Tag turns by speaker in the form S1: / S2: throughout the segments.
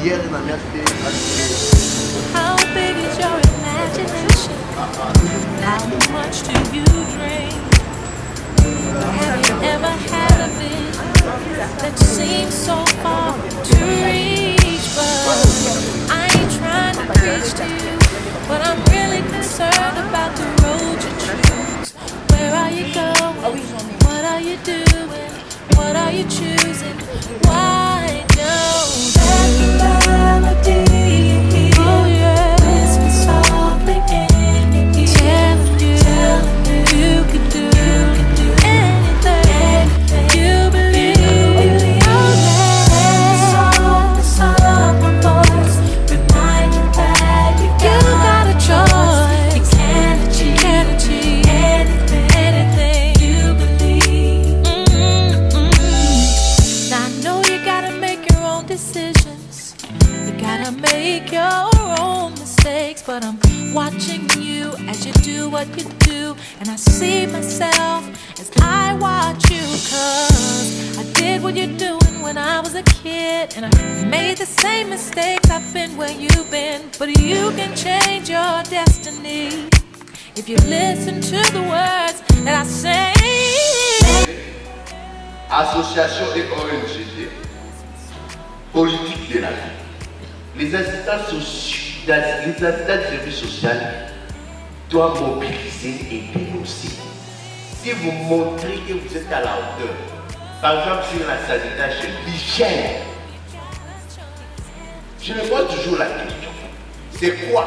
S1: hier na miaste
S2: How big is your imagination? How much do you dream? Have you ever had a vision that seems so far to reach? But I ain't trying to preach to you, but I'm really concerned about the road you choose. Where are you going? What are you doing? What are you choosing? Why don't you melody? Oh yeah, whisper softly in your ear, telling you can do anything you believe. Oh someone voice remind you that you got a choice. You can achieve anything you believe. Now I know you gotta make your own decisions. You gotta make your own mistakes. But I'm watching you as you do what you do, and I see myself as I watch you. Cause I did what you're doing when I was a kid, and I made the same mistakes. I've been where you've been, but you can change your destiny if you listen to the words that I say.
S1: association et ONG, politique de la vie. Les assistants sociaux, les assistants de service social doivent mobiliser et dénoncer. Si vous montrez que vous êtes à la hauteur, par exemple sur la sanitation, l'hygiène, je me pose toujours la question, c'est quoi?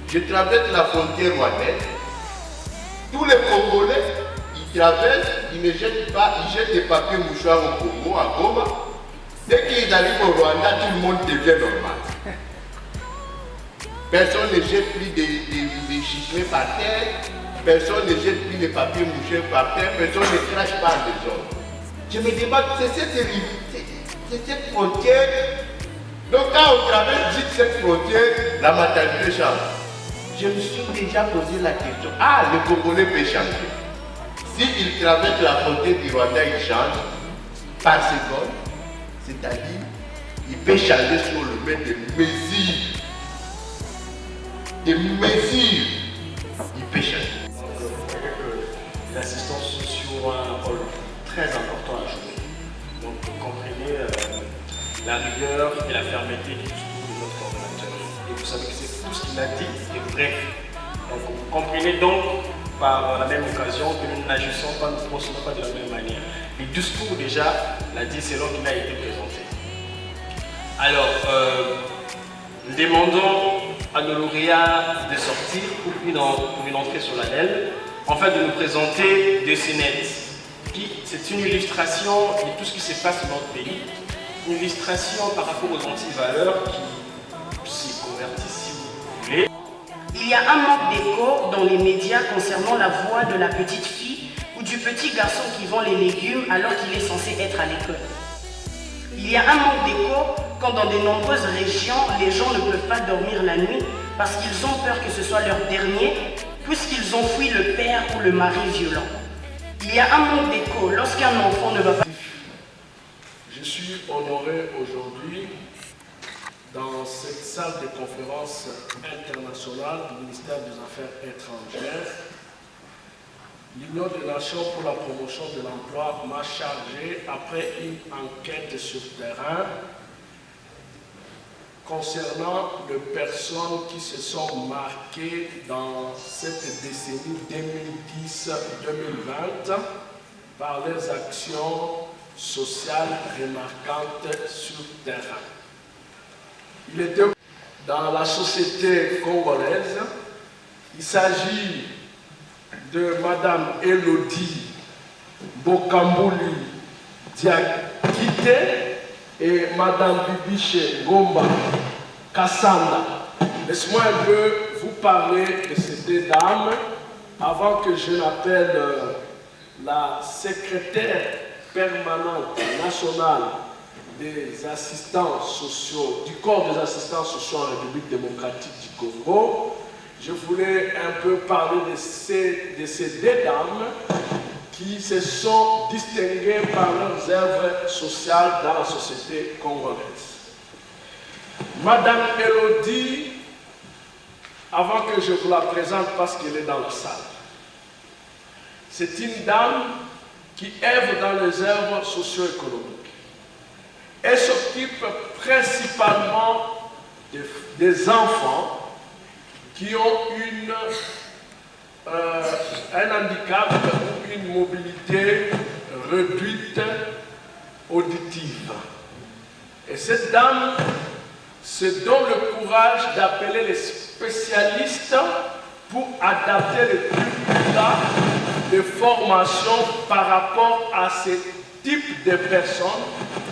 S1: Je traverse la frontière rwandaise, tous les Congolais, ils traversent, ils ne jettent pas, ils jettent des papiers mouchoirs au Congo, à Goma. Dès qu'ils arrivent au Rwanda, tout le monde devient normal. Personne ne jette plus des chiffres par terre, personne ne jette plus les papiers mouchés par terre, personne ne crache pas en désordre. Je me demande, c'est cette frontière. Donc quand on traverse vite cette frontière, la maternité change. Je me suis déjà posé la question, le Congolais peut changer. S'il traverse la frontière du Rwanda, il change par seconde, c'est-à-dire il peut changer sur le mètre de mesures. Des mesures, il peut changer.
S3: Les assistants sociaux ont un rôle très important à jouer. Donc vous comprenez la rigueur et la fermeté du discours de notre coordonnateur. Et vous savez que c'est tout ce qu'il a dit est vrai. Donc vous comprenez donc par la même occasion que nous n'agissons pas, nous ne procédons pas de la même manière. Le discours déjà l'a dit selon qu'il a été présenté. Alors, nous demandons à nos lauréats de sortir pour une entrée solennelle, en fait de nous présenter des scénettes. C'est une illustration de tout ce qui se passe dans notre pays, une illustration par rapport aux antivaleurs qui s'y convertissent, si vous voulez.
S4: Il y a un manque d'écho dans les médias concernant la voix de la petite fille ou du petit garçon qui vend les légumes alors qu'il est censé être à l'école. Il y a un manque d'écho quand dans de nombreuses régions, les gens ne peuvent pas dormir la nuit parce qu'ils ont peur que ce soit leur dernier, puisqu'ils ont fui le père ou le mari violent. Il y a un manque d'écho lorsqu'un enfant ne va pas...
S5: Je suis honoré aujourd'hui dans cette salle de conférence internationale du ministère des Affaires étrangères. L'Union des Nations pour la promotion de l'emploi m'a chargé, après une enquête sur terrain, concernant les personnes qui se sont marquées dans cette décennie 2010-2020 par les actions sociales remarquantes sur terrain. Il était dans la société congolaise. Il s'agit de Madame Elodie Bokambouli Diakite et Madame Bibiche Gomba Kassanda. Laisse-moi un peu vous parler de ces deux dames avant que je n'appelle la secrétaire permanente nationale des assistants sociaux, du corps des assistants sociaux en République démocratique du Congo. Je voulais un peu parler de ces deux dames qui se sont distinguées par leurs œuvres sociales dans la société congolaise. Madame Elodie, avant que je vous la présente parce qu'elle est dans la salle, c'est une dame qui œuvre dans les œuvres socio-économiques. Elle s'occupe principalement des enfants qui ont un handicap ou une mobilité réduite auditive. Et cette dame se donne le courage d'appeler les spécialistes pour adapter les curricula de formation par rapport à ce type de personnes,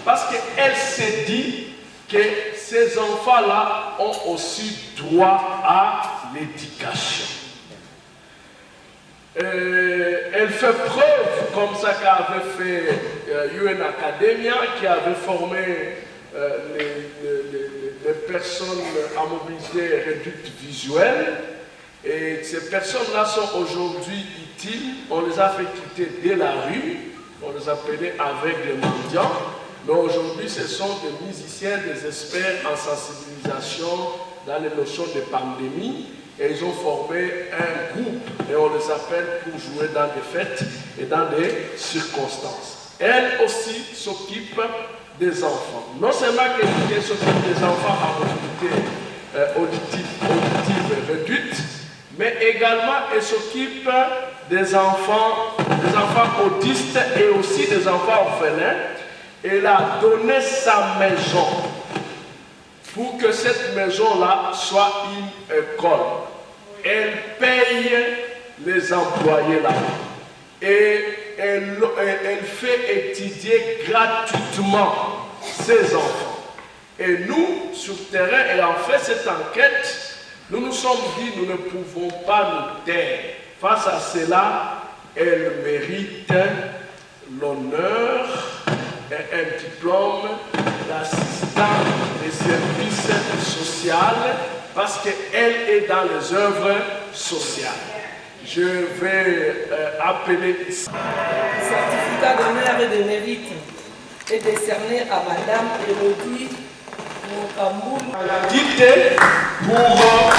S5: parce qu'elle s'est dit que ces enfants-là ont aussi droit à l'éducation. Elle fait preuve, comme ça qu'avait fait UN Academia, qui avait formé les personnes à mobilité réduite visuelle. Et ces personnes-là sont aujourd'hui utiles. On les a fait quitter dès la rue, on les appelait avec des mendiants. Mais aujourd'hui, ce sont des musiciens, des experts en sensibilisation dans les notions de pandémie. Et ils ont formé un groupe et on les appelle pour jouer dans des fêtes et dans des circonstances. Elle aussi s'occupe des enfants. Non seulement qu'elle s'occupe des enfants à mobilité auditive réduite, mais également elle s'occupe des enfants autistes et aussi des enfants orphelins. Elle a donné sa maison pour que cette maison-là soit une école. Elle paye les employés là. Et elle fait étudier gratuitement ses enfants. Et nous, sur terrain, ayant fait cette enquête, nous nous sommes dit, nous ne pouvons pas nous taire. Face à cela, elle mérite l'honneur et un diplôme d'assistant des services sociaux parce qu'elle est dans les œuvres sociales. Je vais appeler ici.
S6: Le certificat d'honneur et de mérite est décerné à Madame Elodie Moukambou.
S5: Dictée pour...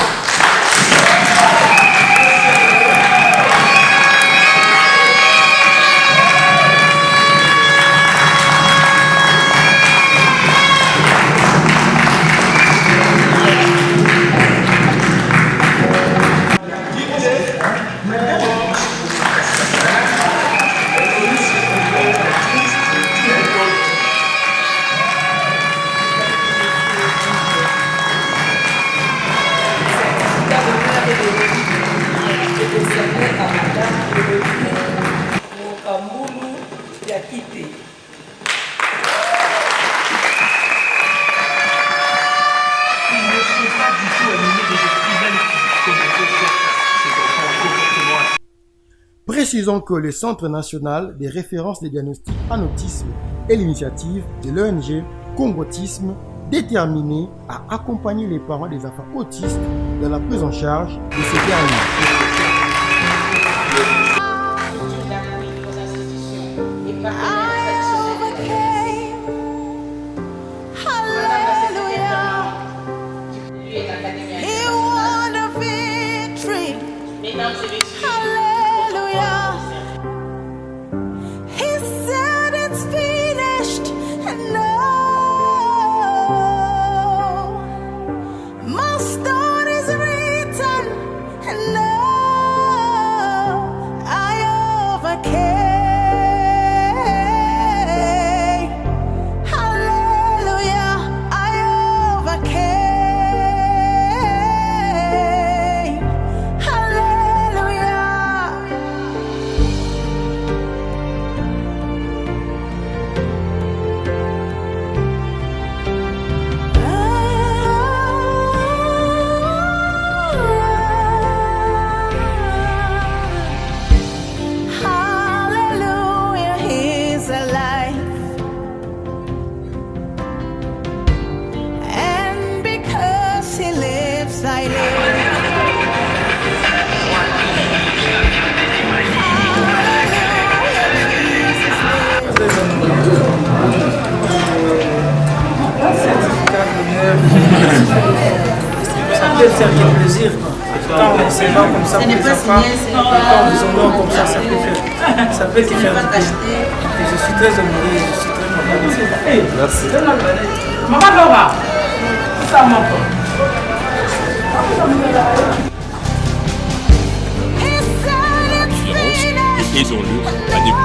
S7: Précisons que le Centre national des références des diagnostics en autisme est l'initiative de l'ONG Congo-Autisme déterminée à accompagner les parents des enfants autistes dans la prise en charge de ces derniers.
S8: faire quel plaisir. Et quand on s'élève comme ça pour les enfants, et quand on nous honore comme ça peut te faire du plaisir. Et je suis très honoré, je suis très content.
S9: Merci.
S8: Maman Laura, ça mon
S10: Aisons-le à découvrir.